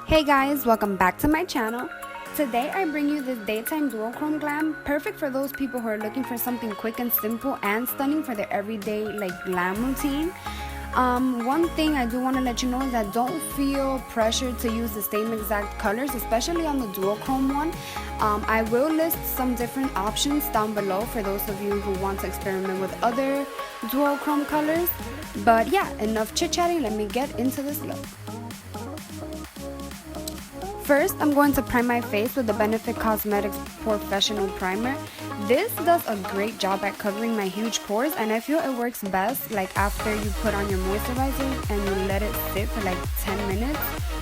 Hey guys, welcome back to my channel. Today I bring you this daytime duochrome glam, perfect for those people who are looking for something quick and simple and stunning for their everyday glam routine. One thing I do want to let you know is that don't feel pressured to use the same exact colors, especially on the duochrome one. I will list some different options down below for those of you who want to experiment with other duochrome colors. But yeah, enough chit-chatting, let me get into this look. First, I'm going to prime my face with the Benefit Cosmetics Porefessional Primer. This does a great job at covering my huge pores, and I feel it works best after you put on your moisturizer and you let it sit for 10 minutes.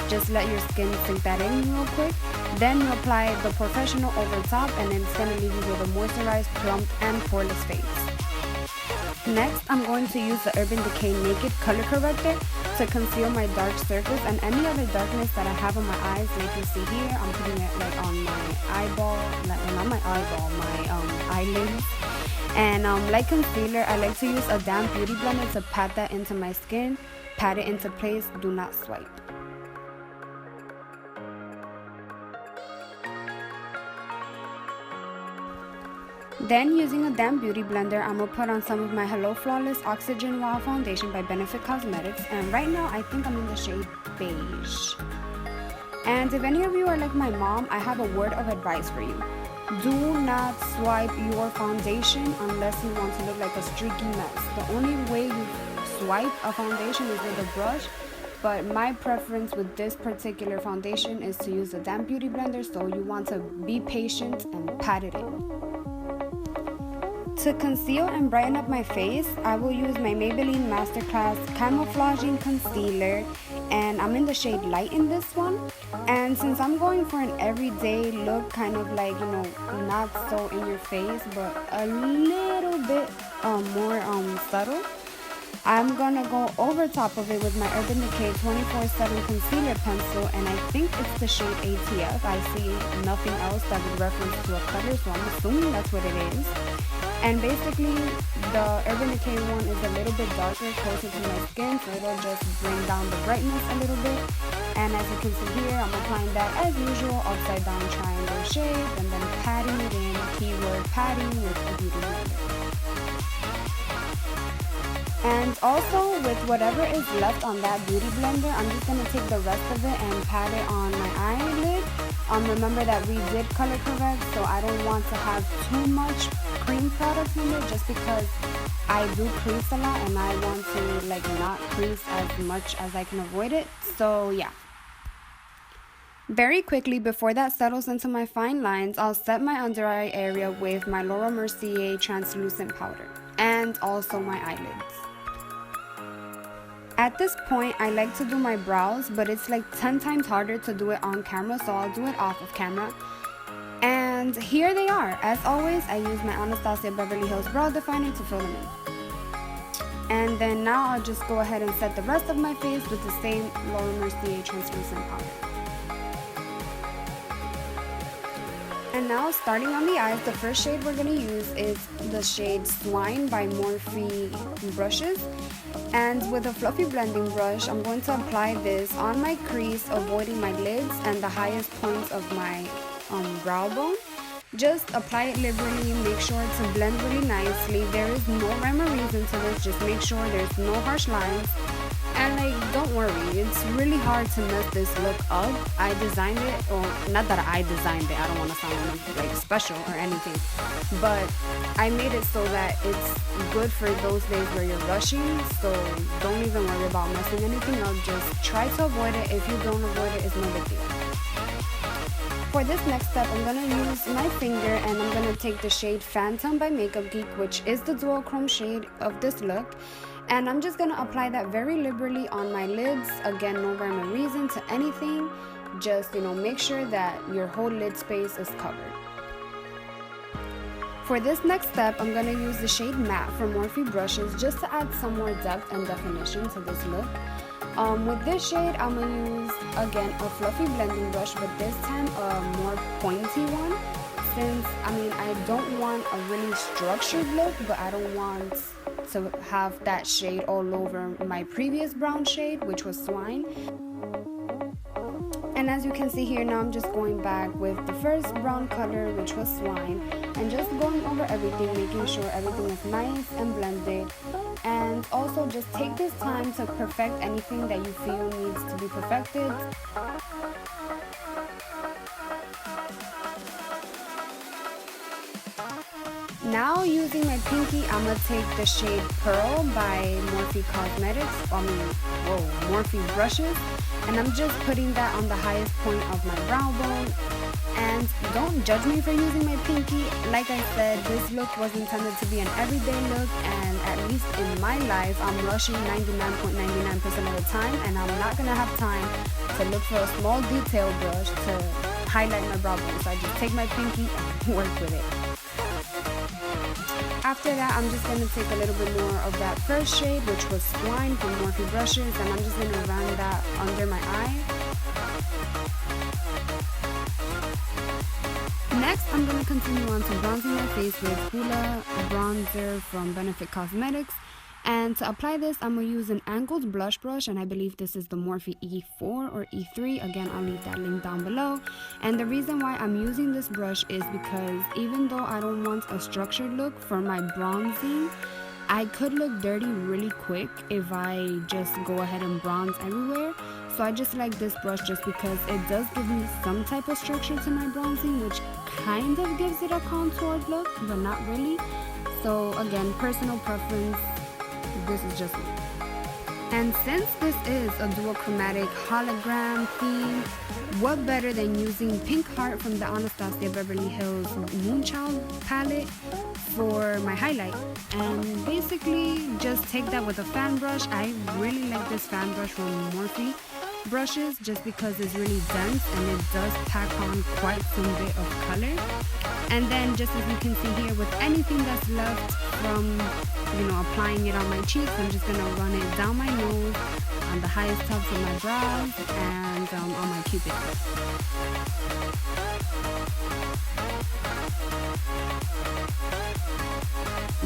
Just let your skin sink that in real quick. Then you apply the Porefessional over top, and it's going to leave you with a moisturized, plumped, and poreless face. Next, I'm going to use the Urban Decay Naked Color Corrector to conceal my dark circles and any other darkness that I have on my eyes. Like you see here, I'm putting it on my eyeball, not my eyeball, my eyelids. And like concealer, I like to use a damp beauty blender to pat that into my skin. Pat it into place, do not swipe. Then, using a damp beauty blender, I'm going to put on some of my Hello Flawless Oxygen Wow Foundation by Benefit Cosmetics. And right now, I think I'm in the shade Beige. And if any of you are like my mom, I have a word of advice for you. Do not swipe your foundation unless you want to look like a streaky mess. The only way you swipe a foundation is with a brush. But my preference with this particular foundation is to use a damp beauty blender. So you want to be patient and pat it in. To conceal and brighten up my face, I will use my Maybelline Masterclass Camouflaging Concealer, and I'm in the shade Light in this one. And since I'm going for an everyday look, kind of not so in your face, but a little bit more subtle, I'm gonna go over top of it with my Urban Decay 24/7 Concealer Pencil, and I think it's the shade ATF. I see nothing else that would reference to a color, so I'm assuming that's what it is. And basically, the Urban Decay one is a little bit darker, closer to my skin, so it'll just bring down the brightness a little bit. And as you can see here, I'm applying that as usual, upside down triangle shape, and then patting it in, keyword patting with a beauty blender. And also, with whatever is left on that beauty blender, I'm just going to take the rest of it and pat it on my eyelid. Remember that we did color correct, so I don't want to have too much cream product in it, just because I do crease a lot and I want to not crease as much as I can avoid it. So yeah. Very quickly, before that settles into my fine lines, I'll set my under eye area with my Mercier translucent powder and also my eyelids. At this point, I like to do my brows, but it's 10 times harder to do it on camera, so I'll do it off of camera. And here they are. As always, I use my Anastasia Beverly Hills Brow Definer to fill them in. And then now I'll just go ahead and set the rest of my face with the same Mercier translucent powder. And now, starting on the eyes, the first shade we're going to use is the shade Swine by Morphe brushes. And with a fluffy blending brush, I'm going to apply this on my crease, avoiding my lids and the highest points of my brow bone. Just apply it liberally, make sure to blend really nicely. There is no rhyme or reason to this, just make sure there's no harsh lines. And don't worry, it's really hard to mess this look up. I designed it, or not that I designed it, I don't want to sound special or anything, but I made it so that it's good for those days where you're rushing. So don't even worry about messing anything up, just try to avoid it. If you don't avoid it, it's no big deal. For this next step, I'm going to use my finger and I'm going to take the shade Phantom by MakeupGeek, which is the duochrome shade of this look. And I'm just going to apply that very liberally on my lids. Again, no rhyme or reason to anything. Just, make sure that your whole lid space is covered. For this next step, I'm going to use the shade Matte from Morphe brushes just to add some more depth and definition to this look. With this shade, I'm going to use, again, a fluffy blending brush, but this time a more pointy one. Since, I don't want a really structured look, but I don't want to have that shade all over my previous brown shade, which was Swine. And And as you can see here, now I'm just going back with the first brown color, which was Swine, and just going over everything, making sure everything is nice and blended. And also just take this time to perfect anything that you feel needs to be perfected. Now using my pinky, I'm going to take the shade Pearl by Morphe Morphe brushes, and I'm just putting that on the highest point of my brow bone. And don't judge me for using my pinky. Like I said, this look was intended to be an everyday look, and at least in my life, I'm rushing 99.99% of the time, and I'm not going to have time to look for a small detail brush to highlight my brow bone. So I just take my pinky and work with it. After that, I'm just going to take a little bit more of that first shade, which was Swine from Morphe brushes, and I'm just going to run that under my eye. Next, I'm going to continue on to bronzing my face with Hoola bronzer from Benefit Cosmetics. And to apply this, I'm going to use an angled blush brush, and I believe this is the Morphe E4 or E3. Again, I'll leave that link down below. And the reason why I'm using this brush is because even though I don't want a structured look for my bronzing, I could look dirty really quick if I just go ahead and bronze everywhere. So I just like this brush just because it does give me some type of structure to my bronzing, which kind of gives it a contoured look, but not really. So again, personal preference. This is just me. And since this is a duochromatic hologram theme, what better than using Pink Heart from the Anastasia Beverly Hills Moochild palette for my highlight. And basically just take that with a fan brush. I really like this fan brush from Morphe brushes just because it's really dense and it does pack on quite some bit of color. And then just as you can see here, with anything that's left from applying it on my cheeks, I'm just gonna run it down my nose, on the highest tops of my brows, and on my cupid.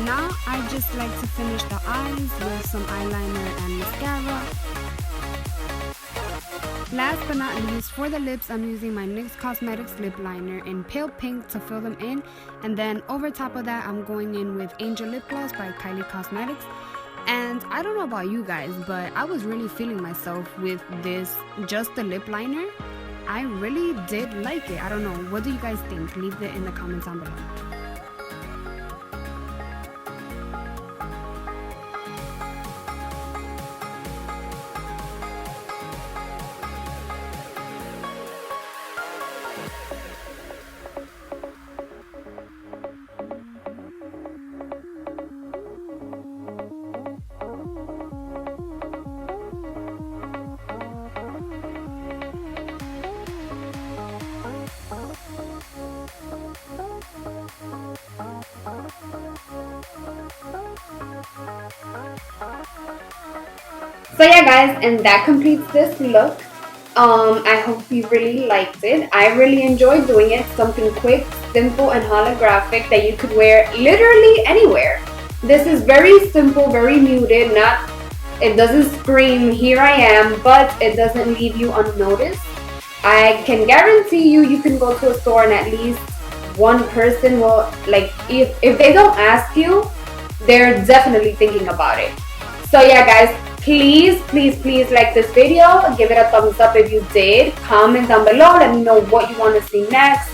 Now I just like to finish the eyes with some eyeliner and mascara. Last but not least, for the lips, I'm using my NYX Cosmetics lip liner in pale pink to fill them in. And then over top of that, I'm going in with Angel Lip Gloss by Kylie Cosmetics. And I don't know about you guys, but I was really feeling myself with this, just the lip liner. I really did like it. I don't know. What do you guys think? Leave it in the comments down below. So yeah guys, and that completes this look. I hope you really liked it. I really enjoyed doing it. Something quick, simple, and holographic that you could wear literally anywhere. This is very simple, very muted. It doesn't scream here I am, but it doesn't leave you unnoticed. I can guarantee you can go to a store and at least one person will, like, if they don't ask you, they're definitely thinking about it. So yeah guys, please like this video, give it a thumbs up if you did, comment down below, let me know what you want to see next,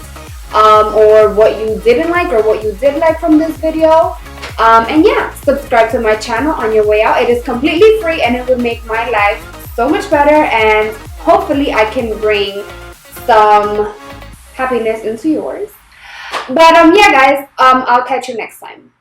or what you didn't like or what you did like from this video. And yeah, subscribe to my channel on your way out. It is completely free and it would make my life so much better, and hopefully I can bring some happiness into yours. But yeah guys, I'll catch you next time.